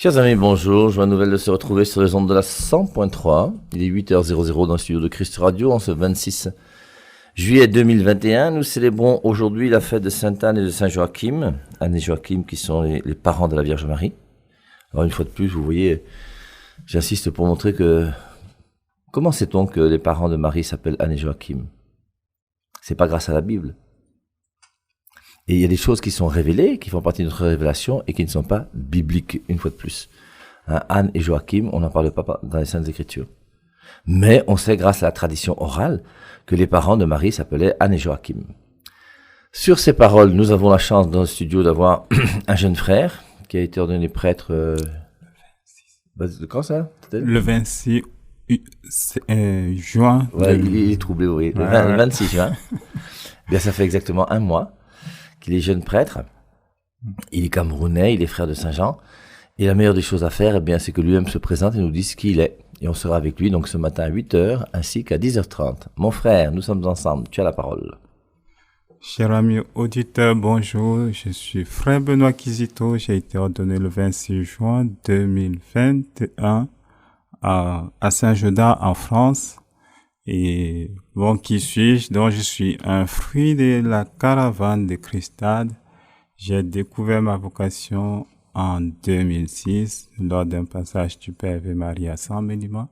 Chers amis, bonjour. Joie nouvelle de se retrouver sur les ondes de la 100.3. Il est 8h00 dans le studio de Christ Radio en ce 26 juillet 2021. Nous célébrons aujourd'hui la fête de Sainte Anne et de Saint Joachim. Anne et Joachim qui sont les parents de la Vierge Marie. Alors une fois de plus, vous voyez, j'insiste pour montrer que... Comment sait-on que les parents de Marie s'appellent Anne et Joachim? C'est pas grâce à la Bible. Et il y a des choses qui sont révélées, qui font partie de notre révélation et qui ne sont pas bibliques, une fois de plus. Anne et Joachim, on n'en parle pas dans les Saintes Écritures. Mais on sait, grâce à la tradition orale, que les parents de Marie s'appelaient Anne et Joachim. Sur ces paroles, nous avons la chance dans le studio d'avoir un jeune frère qui a été ordonné prêtre... quand ça? Le 26 juin. Ouais, il est troublé, oui. Le 26 juin. Bien, ça fait exactement un mois qu'il est jeune prêtre. Il est camerounais, il est frère de Saint-Jean. Et la meilleure des choses à faire, eh bien, c'est que lui-même se présente et nous dise qui il est. Et on sera avec lui donc ce matin à 8h ainsi qu'à 10h30. Mon frère, nous sommes ensemble. Tu as la parole. Cher ami auditeur, bonjour. Je suis frère Benoît Kizito. J'ai été ordonné le 26 juin 2021 à Saint-Joda en France. Et bon, qui suis-je? Donc, je suis un fruit de la caravane de Christade. J'ai découvert ma vocation en 2006 lors d'un passage du Père Ave Maria à Saint-Ménima.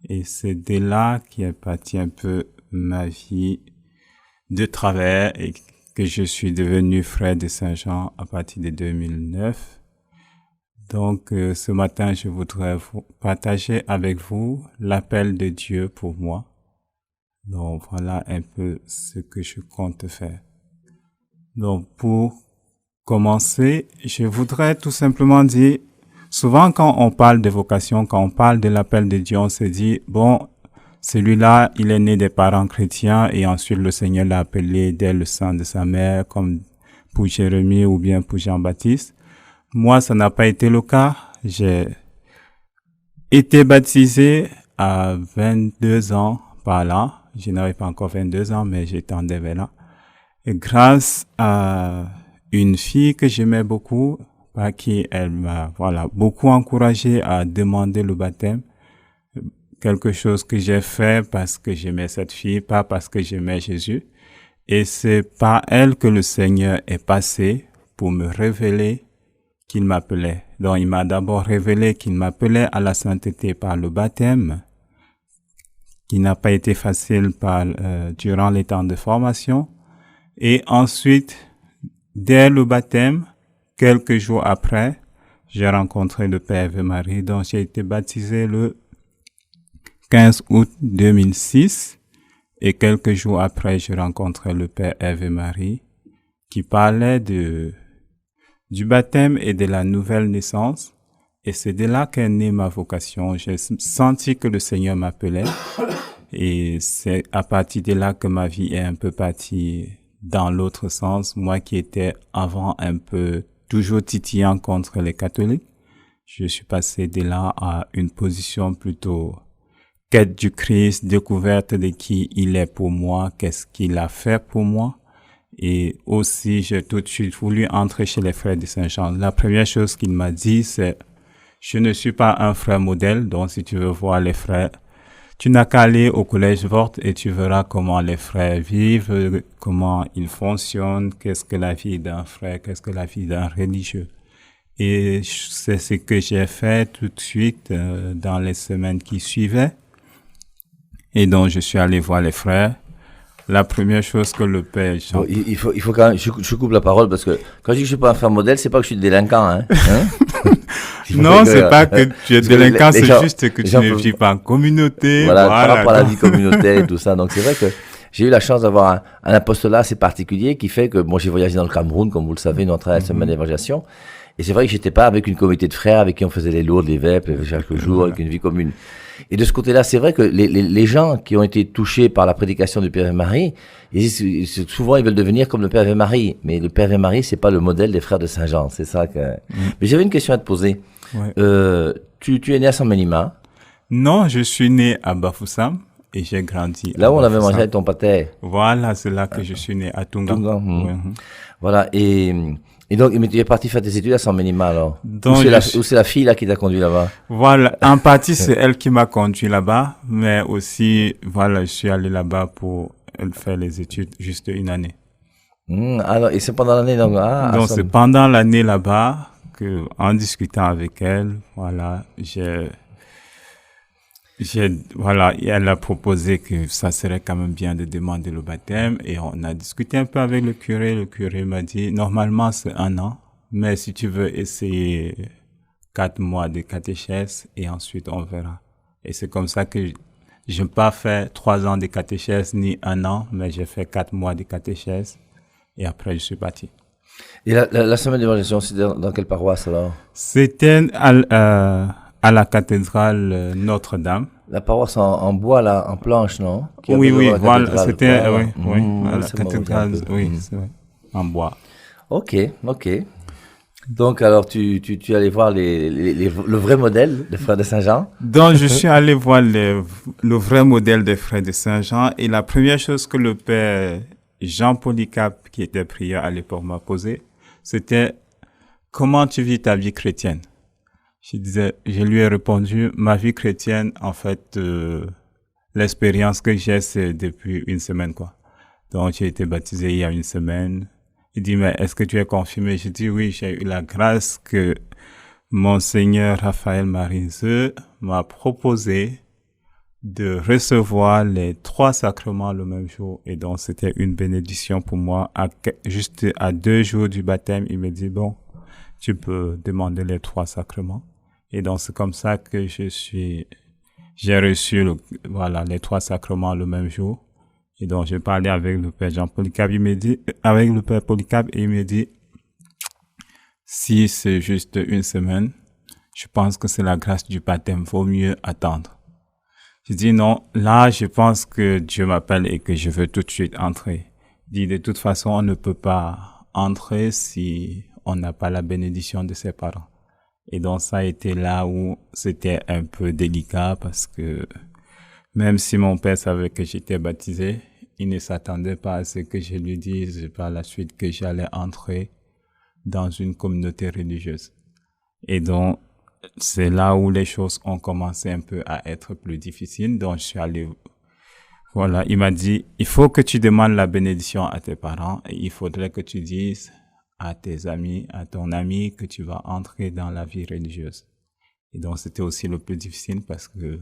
Et c'est de là qu'est partie un peu ma vie de travers et que je suis devenu frère de Saint-Jean à partir de 2009. Donc, ce matin, je voudrais partager avec vous l'appel de Dieu pour moi. Donc, voilà un peu ce que je compte faire. Donc, pour commencer, je voudrais tout simplement dire, souvent quand on parle de vocation, quand on parle de l'appel de Dieu, on se dit, bon, celui-là, il est né des parents chrétiens et ensuite le Seigneur l'a appelé dès le sein de sa mère, comme pour Jérémie ou bien pour Jean-Baptiste. Moi, ça n'a pas été le cas. J'ai été baptisé à 22 ans par là. Je n'avais pas encore 22 ans, mais j'étendais vers là. Et grâce à une fille que j'aimais beaucoup, par qui elle m'a, beaucoup encouragé à demander le baptême. Quelque chose que j'ai fait parce que j'aimais cette fille, pas parce que j'aimais Jésus. Et c'est par elle que le Seigneur est passé pour me révéler qu'il m'appelait. Donc, il m'a d'abord révélé qu'il m'appelait à la sainteté par le baptême, qui n'a pas été facile durant les temps de formation. Et ensuite, dès le baptême, quelques jours après, j'ai rencontré le Père Ave Marie, donc j'ai été baptisé le 15 août 2006. Et quelques jours après, j'ai rencontré le Père Ave Marie, qui parlait du baptême et de la nouvelle naissance. Et c'est de là qu'est née ma vocation. J'ai senti que le Seigneur m'appelait. Et c'est à partir de là que ma vie est un peu partie dans l'autre sens. Moi qui étais avant un peu toujours titillant contre les catholiques, je suis passé de là à une position plutôt quête du Christ, découverte de qui il est pour moi, qu'est-ce qu'il a fait pour moi. Et aussi, j'ai tout de suite voulu entrer chez les frères de Saint-Jean. La première chose qu'il m'a dit, c'est « Je ne suis pas un frère modèle, donc si tu veux voir les frères, tu n'as qu'à aller au collège Vort et tu verras comment les frères vivent, comment ils fonctionnent, qu'est-ce que la vie d'un frère, qu'est-ce que la vie d'un religieux. » Et c'est ce que j'ai fait tout de suite dans les semaines qui suivaient. Et donc, je suis allé voir les frères. La première chose que le Père... Bon, il faut quand même... Je coupe la parole parce que quand je dis que je suis pas un frère modèle, c'est pas que je suis délinquant, hein. Non, c'est pas que tu es délinquant, c'est juste que tu ne vis pas en communauté. Voilà, par rapport à la vie communautaire et tout ça. Donc, c'est vrai que j'ai eu la chance d'avoir un apostolat assez particulier qui fait que, bon, j'ai voyagé dans le Cameroun, comme vous le savez, notre semaine d'évangélisation. Et c'est vrai que j'étais pas avec une communauté de frères avec qui on faisait les lourdes, les vêpres, chaque jour, avec une vie commune. Et de ce côté-là, c'est vrai que les gens qui ont été touchés par la prédication du Père Ave Marie, souvent ils veulent devenir comme le Père Ave Marie. Mais le Père Ave Marie, c'est pas le modèle des frères de Saint-Jean. C'est ça que... Mais j'avais une question à te poser. Ouais. Tu es né à Saint-Ménima? Non, je suis né à Bafoussam et j'ai grandi là où on avait mangé avec ton pâté. Voilà, c'est là que je suis né, à Tunga. Voilà, et Et donc, mais tu es parti faire tes études à San Benima, alors? Donc, Ou c'est la fille, là, qui t'a conduit là-bas? Voilà. En partie, c'est elle qui m'a conduit là-bas, mais aussi, voilà, je suis allé là-bas pour faire les études juste une année. Alors, et c'est pendant l'année, donc, Donc, c'est pendant l'année là-bas que, en discutant avec elle, voilà, voilà, elle a proposé que ça serait quand même bien de demander le baptême et on a discuté un peu avec le curé. Le curé m'a dit, normalement c'est 1 an, mais si tu veux essayer 4 mois de catéchèse et ensuite on verra. Et c'est comme ça que je n'ai pas fait 3 ans de catéchèse ni 1 an, mais j'ai fait 4 mois de catéchèse et après je suis parti. Et la semaine d'évangélisation, c'était dans quelle paroisse, alors? C'était à la cathédrale Notre-Dame. La paroisse en bois, là, en planche, non? Oui, voilà, c'était, oui, la cathédrale, oui, Mm. c'est vrai, en bois. Ok. Donc, alors, tu allais voir le vrai modèle des frères de Saint-Jean? Donc, je suis allé voir le vrai modèle des frères de Saint-Jean et la première chose que le père Jean Polycarpe, qui était prieur à l'époque, m'a posé, c'était comment tu vis ta vie chrétienne? Je lui ai répondu, ma vie chrétienne, en fait, l'expérience que j'ai, c'est depuis 1 semaine, quoi. Donc, j'ai été baptisé il y a 1 semaine. Il dit, mais est-ce que tu es confirmé? Je dis, oui, j'ai eu la grâce que Monseigneur Raphaël Marizeux m'a proposé de recevoir les 3 sacrements le même jour. Et donc, c'était une bénédiction pour moi. Juste à 2 jours du baptême, il me dit, bon, tu peux demander les 3 sacrements. Et donc, c'est comme ça que j'ai reçu les 3 sacrements le même jour. Et donc, j'ai parlé avec le père Jean Polycarpe, avec le père Polycarpe, et il me dit, si c'est juste 1 semaine, je pense que c'est la grâce du baptême, vaut mieux attendre. Je dis non, là, je pense que Dieu m'appelle et que je veux tout de suite entrer. Il dit, de toute façon, on ne peut pas entrer si on n'a pas la bénédiction de ses parents. Et donc, ça a été là où c'était un peu délicat parce que même si mon père savait que j'étais baptisé, il ne s'attendait pas à ce que je lui dise par la suite que j'allais entrer dans une communauté religieuse. Et donc, c'est là où les choses ont commencé un peu à être plus difficiles. Donc, je suis allé, voilà, il m'a dit, il faut que tu demandes la bénédiction à tes parents et il faudrait que tu dises à tes amis, à ton ami que tu vas entrer dans la vie religieuse. Et donc, c'était aussi le plus difficile parce que,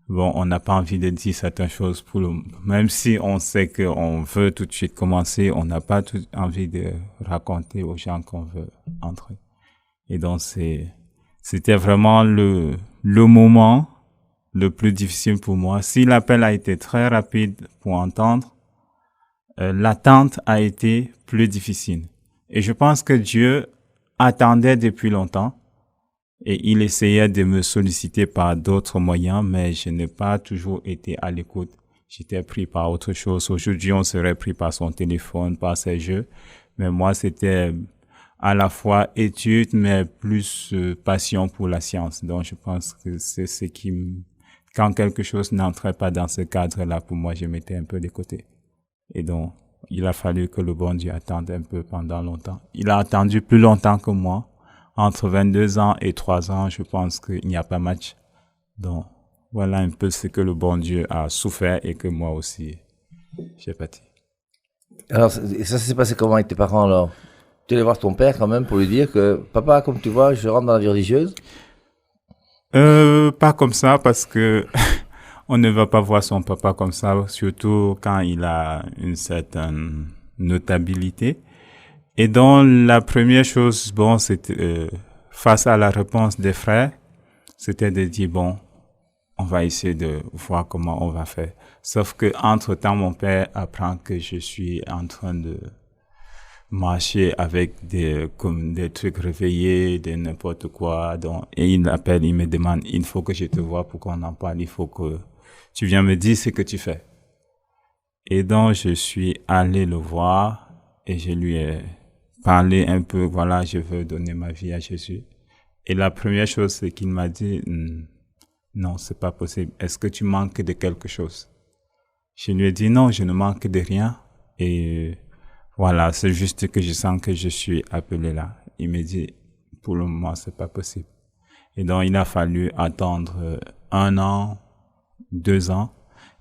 bon, on n'a pas envie de dire certaines choses même si on sait qu'on veut tout de suite commencer, on n'a pas envie de raconter aux gens qu'on veut entrer. Et donc, c'était vraiment le moment le plus difficile pour moi. Si l'appel a été très rapide pour entendre, l'attente a été plus difficile. Et je pense que Dieu attendait depuis longtemps et il essayait de me solliciter par d'autres moyens, mais je n'ai pas toujours été à l'écoute. J'étais pris par autre chose. Aujourd'hui, on serait pris par son téléphone, par ses jeux. Mais moi, c'était à la fois étude, mais plus passion pour la science. Donc, je pense que c'est ce quand quelque chose n'entrait pas dans ce cadre-là, pour moi, je mettais un peu de côté. Et donc, il a fallu que le bon Dieu attende un peu pendant longtemps. Il a attendu plus longtemps que moi. Entre 22 ans et 3 ans, je pense qu'il n'y a pas match. Donc, voilà un peu ce que le bon Dieu a souffert et que moi aussi, j'ai pâti. Alors, ça s'est passé comment avec tes parents, alors? Tu allais voir ton père quand même pour lui dire que, papa, comme tu vois, je rentre dans la vie religieuse? Pas comme ça parce que on ne va pas voir son papa comme ça, surtout quand il a une certaine notabilité. Et donc, la première chose, bon, c'était, face à la réponse des frères, c'était de dire, bon, on va essayer de voir comment on va faire. Sauf que, entre-temps, mon père apprend que je suis en train de marcher avec des trucs réveillés, de n'importe quoi. Donc, et il m'appelle, il me demande, il faut que je te voie pour qu'on en parle, il faut que tu viennes me dire ce que tu fais. Et donc, je suis allé le voir et je lui ai parlé un peu, voilà, je veux donner ma vie à Jésus. Et la première chose, c'est qu'il m'a dit, non, c'est pas possible. Est-ce que tu manques de quelque chose? Je lui ai dit, non, je ne manque de rien. Et Voilà, c'est juste que je sens que je suis appelé là. Il me dit, pour le moment, c'est pas possible. Et donc, il a fallu attendre 1 an, 2 ans.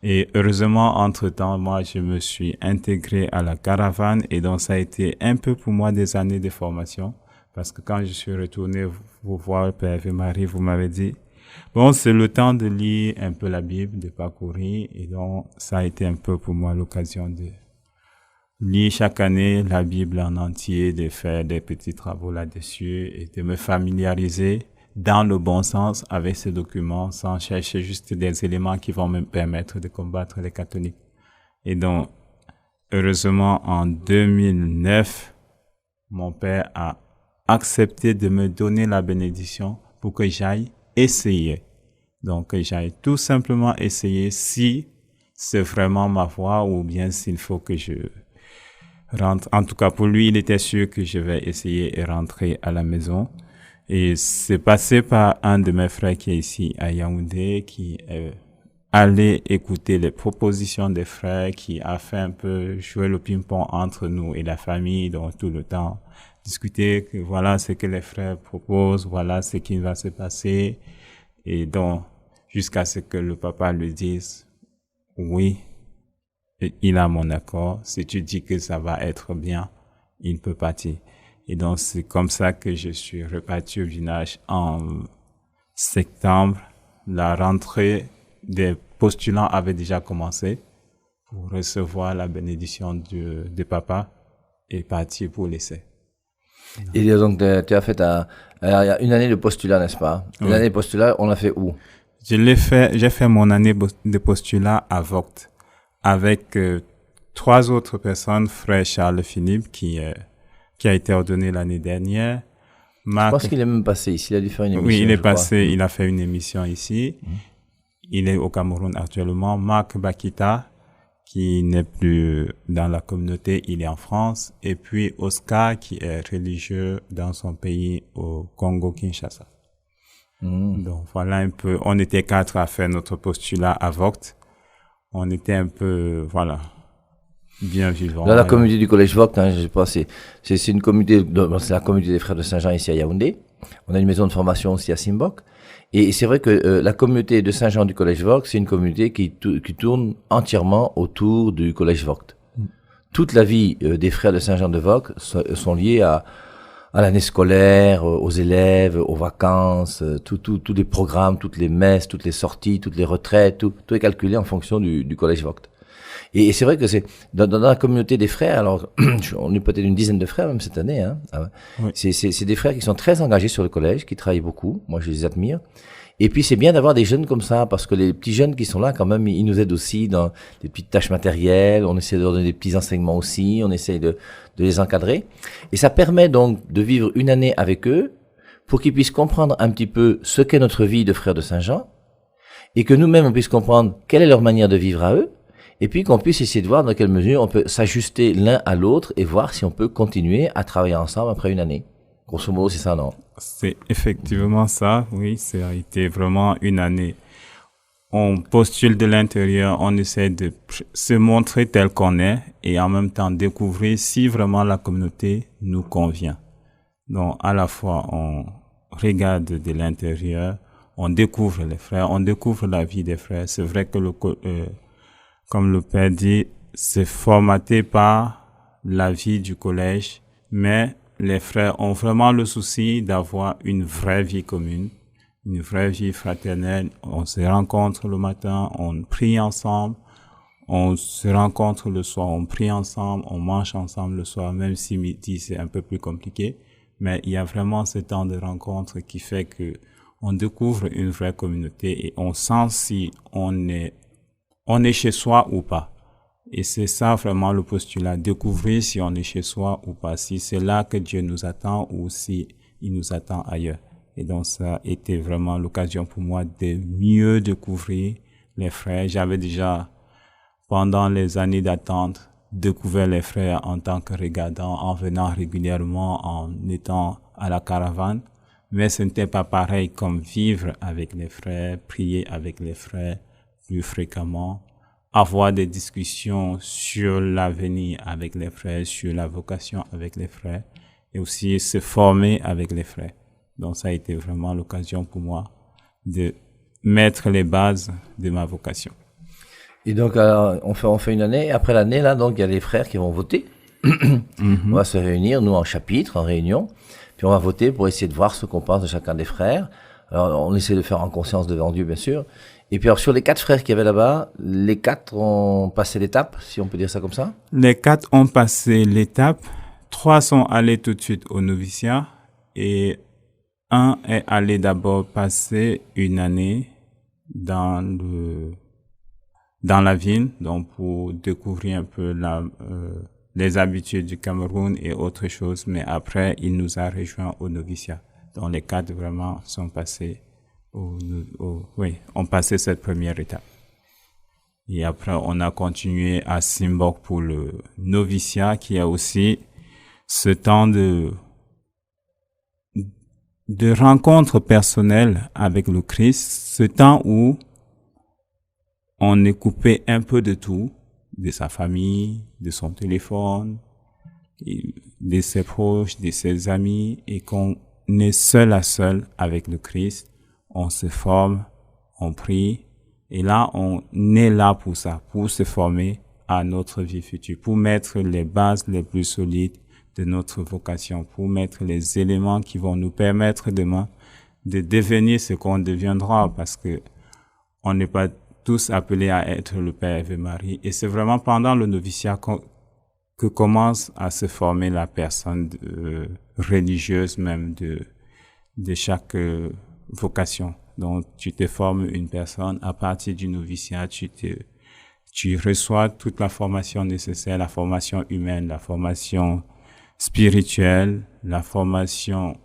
Et heureusement, entre-temps, moi, je me suis intégré à la caravane. Et donc, ça a été un peu pour moi des années de formation. Parce que quand je suis retourné vous voir, Père et Marie, vous m'avez dit, bon, c'est le temps de lire un peu la Bible, de parcourir. Et donc, ça a été un peu pour moi l'occasion de lire chaque année la Bible en entier, de faire des petits travaux là-dessus et de me familiariser dans le bon sens avec ces documents sans chercher juste des éléments qui vont me permettre de combattre les catholiques. Et donc, heureusement, en 2009, mon père a accepté de me donner la bénédiction pour que j'aille essayer. Donc, que j'aille tout simplement essayer si c'est vraiment ma voie ou bien s'il faut que je rentre. En tout cas, pour lui, il était sûr que je vais essayer et rentrer à la maison. Et c'est passé par un de mes frères qui est ici à Yaoundé, qui est allé écouter les propositions des frères, qui a fait un peu jouer le ping-pong entre nous et la famille, donc tout le temps discuter que voilà ce que les frères proposent, voilà ce qui va se passer. Et donc, jusqu'à ce que le papa lui dise, oui, il a mon accord. Si tu dis que ça va être bien, il peut partir. Et donc, c'est comme ça que je suis reparti au village en septembre. La rentrée des postulants avait déjà commencé pour recevoir la bénédiction de papa et partir pour l'essai. Et donc, tu as fait il y a une année de postulat, n'est-ce pas? Une année de postulat, on l'a fait où? J'ai fait mon année de postulat à Vogt avec 3 autres personnes, frère Charles Philippe qui a été ordonné l'année dernière. Je pense qu'il est même passé ici, il a dû faire une émission. Oui, il est passé, il a fait une émission ici. Il est au Cameroun actuellement. Marc Bakita, qui n'est plus dans la communauté, il est en France. Et puis Oscar, qui est religieux dans son pays, au Congo-Kinshasa. Donc voilà un peu, on était 4 à faire notre postulat à Vogt. On était un peu, voilà, bien vivants. Dans la communauté du Collège Vogt, hein, je sais pas, c'est une communauté, c'est la communauté des Frères de Saint-Jean ici à Yaoundé. On a une maison de formation aussi à Simbok. Et c'est vrai que la communauté de Saint-Jean du Collège Vogt, c'est une communauté qui tourne entièrement autour du Collège Vogt. Toute la vie des Frères de Saint-Jean de Vogt sont liés à l'année scolaire, aux élèves, aux vacances, tous les programmes, toutes les messes, toutes les sorties, toutes les retraites, tout est calculé en fonction du Collège Vogt. Et c'est vrai que c'est dans la communauté des frères, alors on est peut-être une dizaine de frères même cette année, hein. Oui. C'est des frères qui sont très engagés sur le collège, qui travaillent beaucoup. Moi, je les admire. Et puis c'est bien d'avoir des jeunes comme ça, parce que les petits jeunes qui sont là, quand même, ils nous aident aussi dans des petites tâches matérielles. On essaie de leur donner des petits enseignements aussi. On essaie de les encadrer. Et ça permet donc de vivre une année avec eux, pour qu'ils puissent comprendre un petit peu ce qu'est notre vie de frères de Saint-Jean, et que nous-mêmes on puisse comprendre quelle est leur manière de vivre à eux. Et puis qu'on puisse essayer de voir dans quelle mesure on peut s'ajuster l'un à l'autre et voir si on peut continuer à travailler ensemble après une année. Grosso modo, c'est ça, non? C'est effectivement ça, oui. Ça a été vraiment une année. On postule de l'intérieur, on essaie de se montrer tel qu'on est et en même temps découvrir si vraiment la communauté nous convient. Donc, à la fois, on regarde de l'intérieur, on découvre les frères, on découvre la vie des frères. C'est vrai que comme le père dit, c'est formaté par la vie du collège, mais les frères ont vraiment le souci d'avoir une vraie vie commune, une vraie vie fraternelle. On se rencontre le matin, on prie ensemble, on se rencontre le soir, on prie ensemble, on mange ensemble le soir, même si midi c'est un peu plus compliqué. Mais il y a vraiment ce temps de rencontre qui fait que on découvre une vraie communauté et on sent si on est chez soi ou pas. Et c'est ça vraiment le postulat, découvrir si on est chez soi ou pas, si c'est là que Dieu nous attend ou si il nous attend ailleurs. Et donc ça a été vraiment l'occasion pour moi de mieux découvrir les frères. J'avais déjà, pendant les années d'attente, découvert les frères en tant que regardant, en venant régulièrement, en étant à la caravane. Mais ce n'était pas pareil comme vivre avec les frères, prier avec les frères plus fréquemment, avoir des discussions sur l'avenir avec les frères, sur la vocation avec les frères, et aussi se former avec les frères. Donc ça a été vraiment l'occasion pour moi de mettre les bases de ma vocation. Et donc, on fait une année, et après l'année, là, donc, il y a les frères qui vont voter. On va se réunir, nous, en chapitre, en réunion, puis on va voter pour essayer de voir ce qu'on pense de chacun des frères. Alors, on essaie de faire en conscience devant Dieu, bien sûr. Et puis, alors, sur les 4 frères qu'il y avait là-bas, les 4 ont passé l'étape, si on peut dire ça comme ça? Les 4 ont passé l'étape, 3 sont allés tout de suite au noviciat, et un est allé d'abord passer une année dans la ville, donc pour découvrir un peu les habitudes du Cameroun et autre chose, mais après, il nous a rejoints au noviciat. Donc les 4 vraiment sont passés ont passé cette première étape. Et après, on a continué à Simbok pour le noviciat, qui a aussi ce temps de rencontre personnelle avec le Christ, ce temps où on est coupé un peu de tout, de sa famille, de son téléphone, de ses proches, de ses amis, et qu'on est seul à seul avec le Christ. On se forme, on prie, et là, on est là pour ça, pour se former à notre vie future, pour mettre les bases les plus solides de notre vocation, pour mettre les éléments qui vont nous permettre demain de devenir ce qu'on deviendra, parce que on n'est pas tous appelés à être le Père et Marie. Et c'est vraiment pendant le noviciat que commence à se former la personne religieuse même de chaque vocation. Donc, tu te formes une personne à partir du noviciat, tu reçois toute la formation nécessaire, la formation humaine, la formation spirituelle, la formation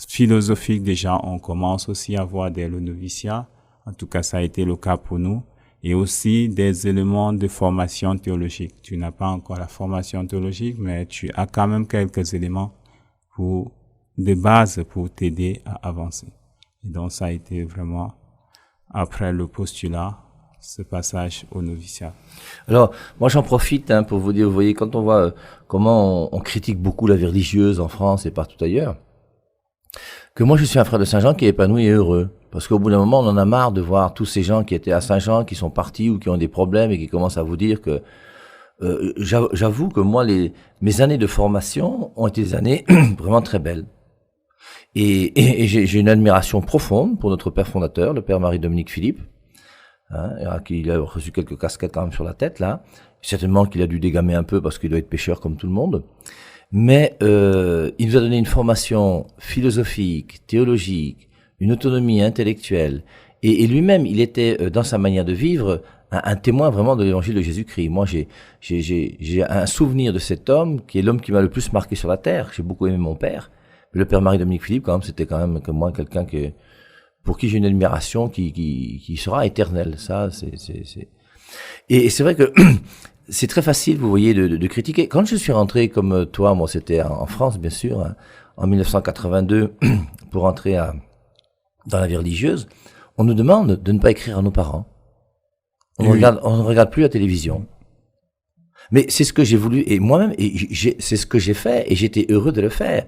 philosophique. Déjà, on commence aussi à voir dès le noviciat. En tout cas, ça a été le cas pour nous. Et aussi des éléments de formation théologique. Tu n'as pas encore la formation théologique, mais tu as quand même quelques éléments de base pour t'aider à avancer. Et donc, ça a été vraiment, après le postulat, ce passage au noviciat. Alors, moi, j'en profite pour vous dire, vous voyez, quand on voit comment on critique beaucoup la vie religieuse en France et partout ailleurs, que moi, je suis un frère de Saint-Jean qui est épanoui et heureux. Parce qu'au bout d'un moment, on en a marre de voir tous ces gens qui étaient à Saint-Jean, qui sont partis ou qui ont des problèmes et qui commencent à vous dire que... j'avoue que moi, mes années de formation ont été des années vraiment très belles. Et j'ai une admiration profonde pour notre père fondateur, le père Marie-Dominique Philippe, qui a reçu quelques casquettes quand même sur la tête, là. Certainement qu'il a dû dégamer un peu parce qu'il doit être pêcheur comme tout le monde. Mais il nous a donné une formation philosophique, théologique, une autonomie intellectuelle. Et lui-même, il était, dans sa manière de vivre, un témoin vraiment de l'évangile de Jésus-Christ. Moi, j'ai un souvenir de cet homme qui est l'homme qui m'a le plus marqué sur la terre. J'ai beaucoup aimé mon père. Le père Marie-Dominique Philippe, quand même, c'était quand même comme moi quelqu'un pour qui j'ai une admiration qui sera éternelle. Ça, Et c'est vrai que c'est très facile, vous voyez, de critiquer. Quand je suis rentré comme toi, moi, c'était en France, bien sûr, en 1982, pour entrer dans la vie religieuse, on nous demande de ne pas écrire à nos parents. On ne regarde plus la télévision. Mais c'est ce que j'ai voulu, et moi-même, c'est ce que j'ai fait, et j'étais heureux de le faire.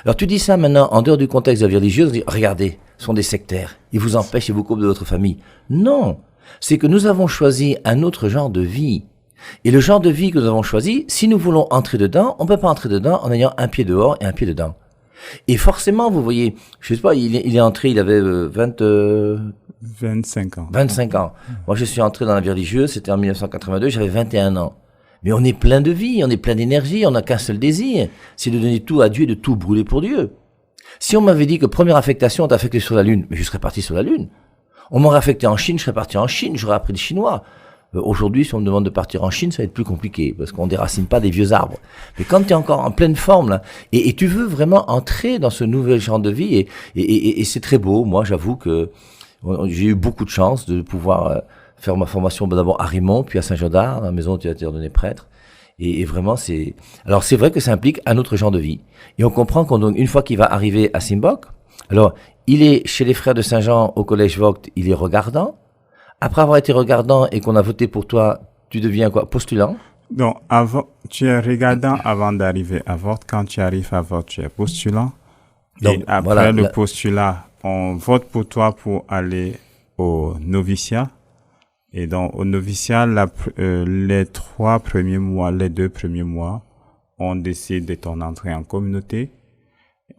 Alors tu dis ça maintenant, en dehors du contexte de la vie religieuse, on dit, regardez, ce sont des sectaires, ils vous empêchent et vous coupent de votre famille. Non, c'est que nous avons choisi un autre genre de vie. Et le genre de vie que nous avons choisi, si nous voulons entrer dedans, on ne peut pas entrer dedans en ayant un pied dehors et un pied dedans. Et forcément, vous voyez, je sais pas, il est entré, il avait 25 ans. 25 ans. Moi, je suis entré dans la vie religieuse, c'était en 1982, j'avais 21 ans. Mais on est plein de vie, on est plein d'énergie, on n'a qu'un seul désir, c'est de donner tout à Dieu et de tout brûler pour Dieu. Si on m'avait dit que première affectation, on t'a affecté sur la Lune, mais je serais parti sur la Lune. On m'aurait affecté en Chine, je serais parti en Chine, j'aurais appris le chinois. Aujourd'hui, si on me demande de partir en Chine, ça va être plus compliqué, parce qu'on déracine pas des vieux arbres. Mais quand tu es encore en pleine forme, là, et tu veux vraiment entrer dans ce nouvel genre de vie, et c'est très beau. Moi, j'avoue que j'ai eu beaucoup de chance de pouvoir faire ma formation d'abord à Rimont, puis à Saint-Jean-d'Arc, dans la maison où tu as été ordonné prêtre. Et vraiment, alors c'est vrai que ça implique un autre genre de vie. Et on comprend qu'une fois qu'il va arriver à Simbok, alors, il est chez les frères de Saint-Jean au collège Vogt, il est regardant. après avoir été regardant et qu'on a voté pour toi, tu deviens quoi? Postulant? Donc, tu es regardant avant d'arriver à vote. Quand tu arrives à vote, tu es postulant. Donc, Et après voilà, le postulat, on vote pour toi pour aller au noviciat. Et donc, au noviciat, les 2 premiers mois, on décide de ton entrée en communauté.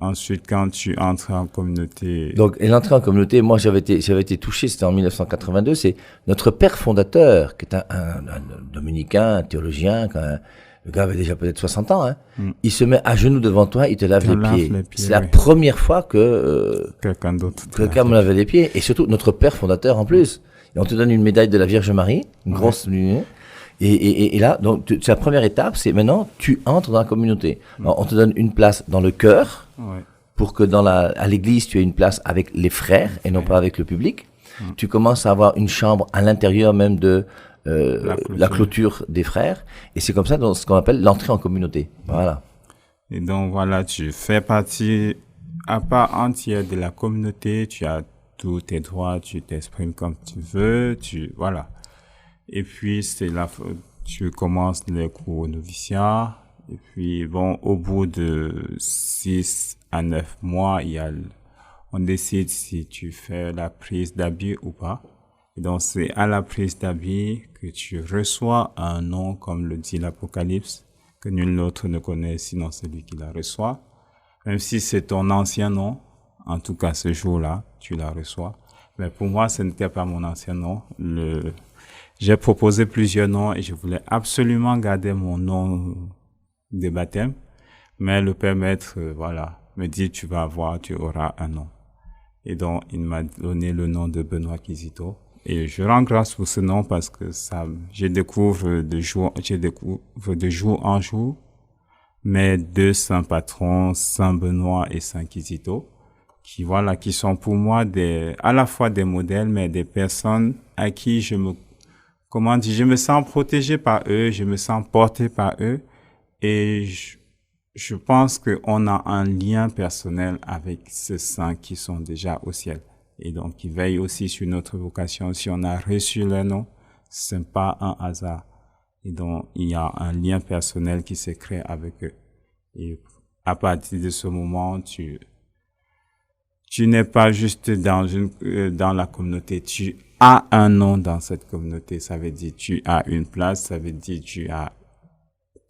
Ensuite, quand tu entres en communauté... Donc, et l'entrée en communauté, moi, j'avais été touché, c'était en 1982, c'est notre père fondateur, qui est un dominicain, un théologien, le gars avait déjà peut-être 60 ans, hein. Il se met à genoux devant toi, il te lave les pieds. C'est la première fois que quelqu'un d'autre quelqu'un me lavait les pieds. Et surtout, notre père fondateur en plus. Et on te donne une médaille de la Vierge Marie, une grosse... Et là, donc, c'est la première étape, c'est maintenant, tu entres dans la communauté. Alors, on te donne une place dans le chœur, pour que à l'église, tu aies une place avec les frères et non pas avec le public. Tu commences à avoir une chambre à l'intérieur même de la clôture des frères. Et c'est comme ça, dans ce qu'on appelle l'entrée en communauté. Voilà. Et donc, voilà, tu fais partie à part entière de la communauté, tu as tous tes droits, tu t'exprimes comme tu veux, voilà. Et puis, tu commences les cours au noviciat. Et puis, bon, au bout de 6 à 9 mois, on décide si tu fais la prise d'habit ou pas. Et donc, c'est à la prise d'habit que tu reçois un nom, comme le dit l'Apocalypse, que nul autre ne connaît sinon celui qui la reçoit. Même si c'est ton ancien nom, en tout cas, ce jour-là, tu la reçois. Mais pour moi, ce n'était pas mon ancien nom. J'ai proposé plusieurs noms et je voulais absolument garder mon nom de baptême. Mais le père maître, me dit, tu auras un nom. Et donc, il m'a donné le nom de Benoît Kizito. Et je rends grâce pour ce nom parce que je découvre de jour en jour mes 2 saints patrons, Saint Benoît et Saint Kizito, qui sont pour moi à la fois des modèles, mais des personnes à qui je me sens protégé par eux, je me sens porté par eux, et je pense qu'on a un lien personnel avec ces saints qui sont déjà au ciel. Et donc, ils veillent aussi sur notre vocation. Si on a reçu leur nom, ce n'est pas un hasard. Et donc, il y a un lien personnel qui s'est créé avec eux. Et à partir de ce moment, tu n'es pas juste dans la communauté. Tu as un nom dans cette communauté. Ça veut dire tu as une place. Ça veut dire tu as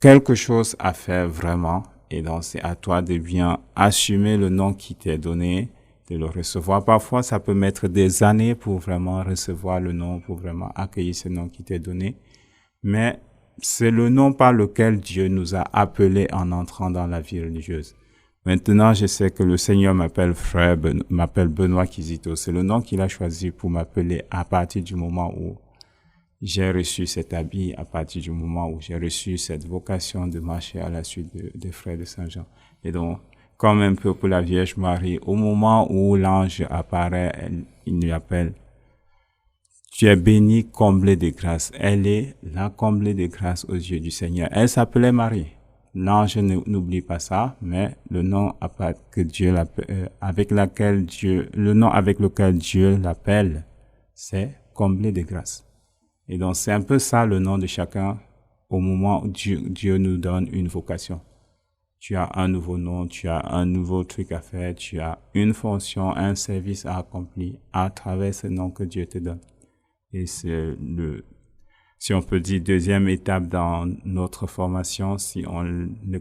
quelque chose à faire vraiment. Et donc, c'est à toi de bien assumer le nom qui t'est donné, de le recevoir. Parfois, ça peut mettre des années pour vraiment recevoir le nom, pour vraiment accueillir ce nom qui t'est donné. Mais c'est le nom par lequel Dieu nous a appelés en entrant dans la vie religieuse. Maintenant, je sais que le Seigneur m'appelle Benoît Kizito. C'est le nom qu'il a choisi pour m'appeler à partir du moment où j'ai reçu cet habit, à partir du moment où j'ai reçu cette vocation de marcher à la suite des frères de Saint-Jean. Et donc, comme un peu pour la Vierge Marie, au moment où l'ange apparaît, il lui appelle « Tu es bénie, comblée de grâce ». Elle est la comblée de grâce aux yeux du Seigneur. Elle s'appelait Marie. L'ange n'oublie pas ça, mais le nom avec lequel Dieu l'appelle, c'est comblée de grâce. Et donc, c'est un peu ça le nom de chacun au moment où Dieu nous donne une vocation. Tu as un nouveau nom, tu as un nouveau truc à faire, tu as une fonction, un service à accomplir à travers ce nom que Dieu te donne. Et c'est si on peut dire, deuxième étape dans notre formation, si on ne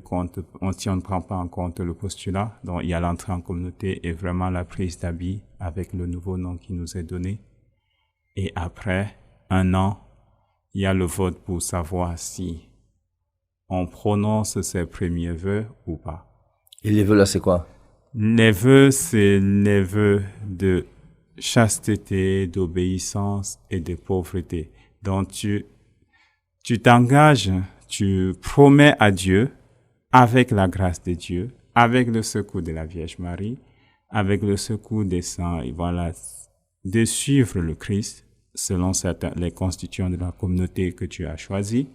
prend pas en compte le postulat. Donc, il y a l'entrée en communauté et vraiment la prise d'habit avec le nouveau nom qui nous est donné. Et après 1 an, il y a le vote pour savoir si on prononce ses premiers vœux ou pas. Et les vœux là, c'est quoi? Les vœux, c'est les vœux de chasteté, d'obéissance et de pauvreté. Donc, tu t'engages, tu promets à Dieu, avec la grâce de Dieu, avec le secours de la Vierge Marie, avec le secours des saints, et de suivre le Christ selon les constitutions de la communauté que tu as choisie,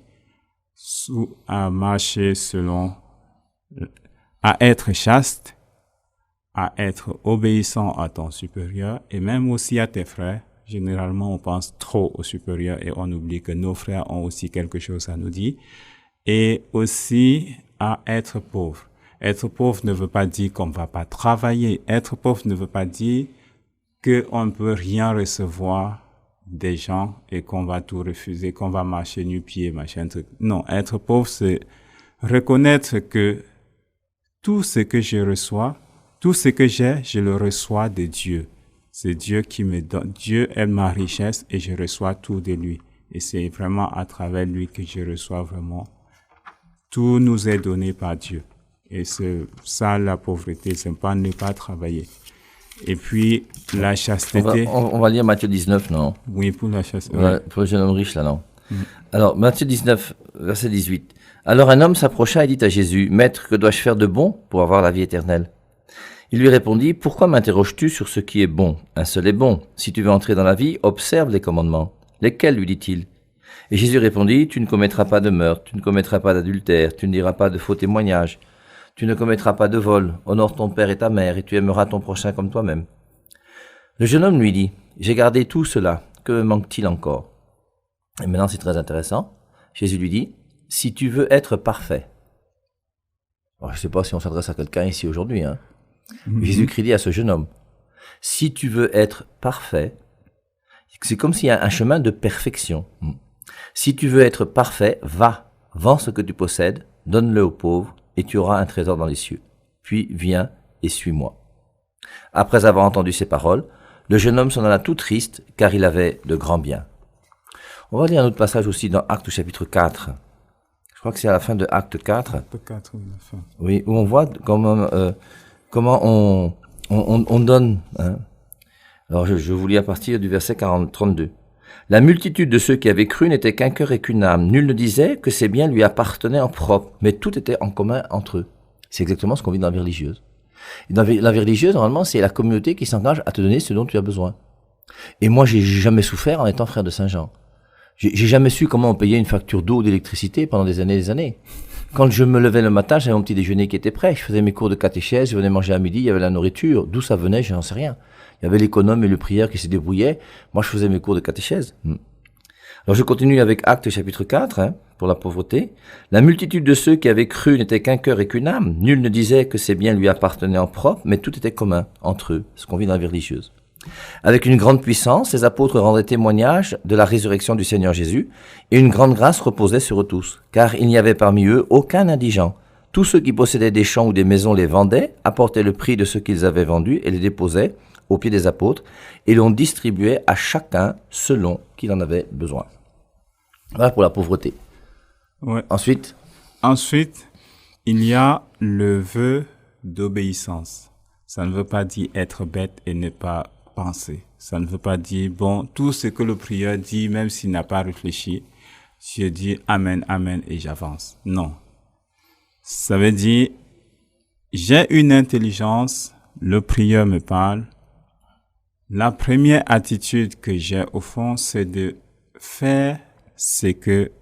à marcher à être chaste, à être obéissant à ton supérieur et même aussi à tes frères. Généralement, on pense trop aux supérieurs et on oublie que nos frères ont aussi quelque chose à nous dire. Et aussi à être pauvre. Être pauvre ne veut pas dire qu'on ne va pas travailler. Être pauvre ne veut pas dire qu'on ne peut rien recevoir des gens et qu'on va tout refuser, qu'on va marcher nu-pieds, machin truc. Non, être pauvre, c'est reconnaître que tout ce que je reçois, tout ce que j'ai, je le reçois de Dieu. C'est Dieu qui me donne. Dieu est ma richesse et je reçois tout de lui. Et c'est vraiment à travers lui que je reçois vraiment. Tout nous est donné par Dieu. Et c'est ça la pauvreté, c'est pas ne pas travailler. Et puis la chasteté. On va lire Matthieu 19, non? Oui, pour la chasteté. Ouais, pour le jeune homme riche, là, non? Alors, Matthieu 19, verset 18. Alors un homme s'approcha et dit à Jésus, Maître, que dois-je faire de bon pour avoir la vie éternelle? Il lui répondit, pourquoi m'interroges-tu sur ce qui est bon? Un seul est bon. Si tu veux entrer dans la vie, observe les commandements. Lesquels, lui dit-il? Et Jésus répondit, tu ne commettras pas de meurtre, tu ne commettras pas d'adultère, tu ne diras pas de faux témoignages, tu ne commettras pas de vol, honore ton père et ta mère, et tu aimeras ton prochain comme toi-même. Le jeune homme lui dit, j'ai gardé tout cela, que me manque-t-il encore? Et maintenant c'est très intéressant. Jésus lui dit, si tu veux être parfait. Alors, je ne sais pas si on s'adresse à quelqu'un ici aujourd'hui, hein. Jésus-Christ dit à ce jeune homme, si tu veux être parfait, c'est comme s'il y a un chemin de perfection. Si tu veux être parfait, va, vends ce que tu possèdes, donne-le aux pauvres, et tu auras un trésor dans les cieux. Puis viens et suis-moi. Après avoir entendu ces paroles, le jeune homme s'en alla tout triste, car il avait de grands biens. On va lire un autre passage aussi dans Actes chapitre 4. Je crois que c'est à la fin de Acte 4. Acte 4, oui, la fin. Oui, où on voit comment on donne. Hein. Alors je vous lis à partir du verset 32. La multitude de ceux qui avaient cru n'était qu'un cœur et qu'une âme. Nul ne disait que ces biens lui appartenaient en propre, mais tout était en commun entre eux. C'est exactement ce qu'on vit dans la vie religieuse. Et dans la vie religieuse, normalement, c'est la communauté qui s'engage à te donner ce dont tu as besoin. Et moi, j'ai jamais souffert en étant frère de Saint-Jean. J'ai jamais su comment on payait une facture d'eau ou d'électricité pendant des années et des années. Quand je me levais le matin, j'avais mon petit déjeuner qui était prêt. Je faisais mes cours de catéchèse, je venais manger à midi, il y avait la nourriture. D'où ça venait, je n'en sais rien. Il y avait l'économe et le prieur qui se débrouillaient. Moi, je faisais mes cours de catéchèse. Alors, je continue avec Actes chapitre 4, pour la pauvreté. La multitude de ceux qui avaient cru n'était qu'un cœur et qu'une âme. Nul ne disait que ces biens lui appartenaient en propre, mais tout était commun entre eux, ce qu'on vit dans la vie religieuse. Avec une grande puissance, les apôtres rendaient témoignage de la résurrection du Seigneur Jésus, et une grande grâce reposait sur eux tous, car il n'y avait parmi eux aucun indigent. Tous ceux qui possédaient des champs ou des maisons les vendaient, apportaient le prix de ce qu'ils avaient vendu et les déposaient aux pieds des apôtres, et l'on distribuait à chacun selon qu'il en avait besoin. Voilà pour la pauvreté. Ouais. Ensuite, il y a le vœu d'obéissance. Ça ne veut pas dire être bête et ne pas penser. Ça ne veut pas dire, bon, tout ce que le prieur dit, même s'il n'a pas réfléchi, je dis Amen, Amen et j'avance. Non. Ça veut dire, j'ai une intelligence, le prieur me parle. La première attitude que j'ai au fond, c'est de faire ce que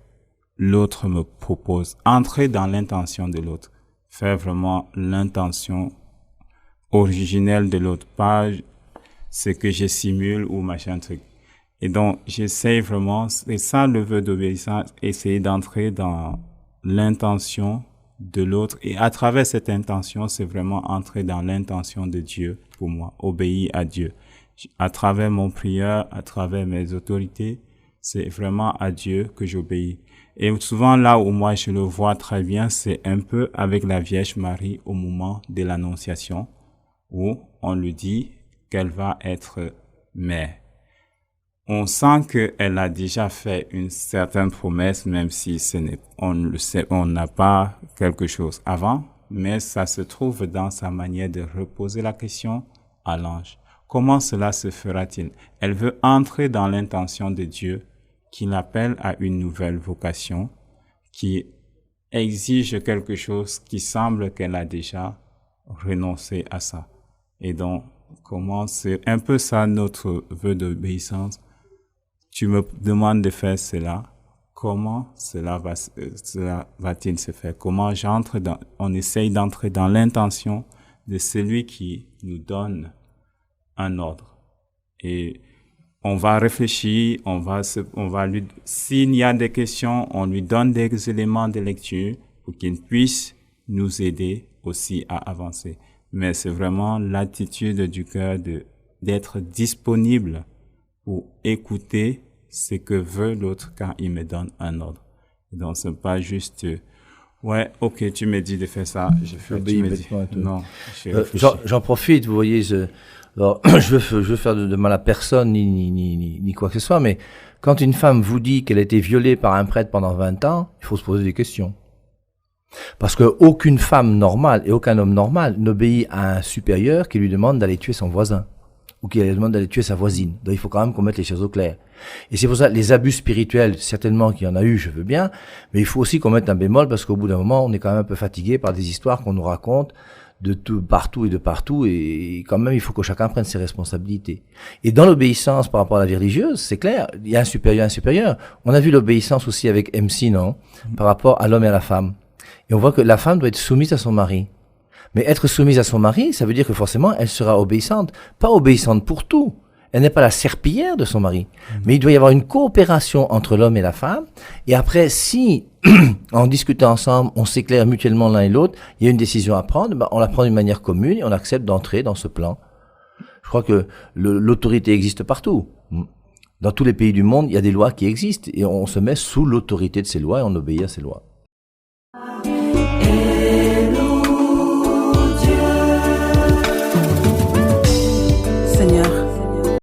l'autre me propose. Entrer dans l'intention de l'autre. Faire vraiment l'intention originelle de l'autre, pas ce que je simule ou machin truc. Et donc, j'essaie vraiment, c'est ça le vœu d'obéissance, essayer d'entrer dans l'intention de l'autre. Et à travers cette intention, c'est vraiment entrer dans l'intention de Dieu pour moi, obéir à Dieu. À travers mon prière, à travers mes autorités, c'est vraiment à Dieu que j'obéis. Et souvent, là où moi je le vois très bien, c'est un peu avec la Vierge Marie au moment de l'Annonciation, où on lui dit qu'elle va être mère. On sent qu'elle a déjà fait une certaine promesse, même si on n'a pas quelque chose avant, mais ça se trouve dans sa manière de reposer la question à l'ange. Comment cela se fera-t-il? Elle veut entrer dans l'intention de Dieu qui l'appelle à une nouvelle vocation, qui exige quelque chose qui semble qu'elle a déjà renoncé à ça. Et donc, comment c'est un peu ça notre vœu d'obéissance. Tu me demandes de faire cela. Comment cela va-t-il se faire? Comment on essaye d'entrer dans l'intention de celui qui nous donne un ordre. Et on va réfléchir, s'il y a des questions, on lui donne des éléments de lecture pour qu'il puisse nous aider aussi à avancer. Mais c'est vraiment l'attitude du cœur d'être disponible pour écouter ce que veut l'autre quand il me donne un ordre. Donc, c'est pas juste, ouais, ok, tu me dis de faire ça, je fais, tu me dis, non, j'en profite, vous voyez, alors, je veux faire de mal à personne, ni quoi que ce soit, mais quand une femme vous dit qu'elle a été violée par un prêtre pendant 20 ans, il faut se poser des questions. Parce que aucune femme normale et aucun homme normal n'obéit à un supérieur qui lui demande d'aller tuer son voisin ou qui lui demande d'aller tuer sa voisine. Donc il faut quand même qu'on mette les choses au clair. Et c'est pour ça les abus spirituels, certainement qu'il y en a eu, je veux bien, mais il faut aussi qu'on mette un bémol parce qu'au bout d'un moment, on est quand même un peu fatigué par des histoires qu'on nous raconte de tout, partout et quand même il faut que chacun prenne ses responsabilités. Et dans l'obéissance par rapport à la vie religieuse, c'est clair, il y a un supérieur. On a vu l'obéissance aussi avec MC, non? Par rapport à l'homme et à la femme. Et on voit que la femme doit être soumise à son mari. Mais être soumise à son mari, ça veut dire que forcément, elle sera obéissante. Pas obéissante pour tout. Elle n'est pas la serpillière de son mari. Mais il doit y avoir une coopération entre l'homme et la femme. Et après, si, en discutant ensemble, on s'éclaire mutuellement l'un et l'autre, il y a une décision à prendre, ben, on la prend d'une manière commune et on accepte d'entrer dans ce plan. Je crois que l'autorité existe partout. Dans tous les pays du monde, il y a des lois qui existent et on se met sous l'autorité de ces lois et on obéit à ces lois.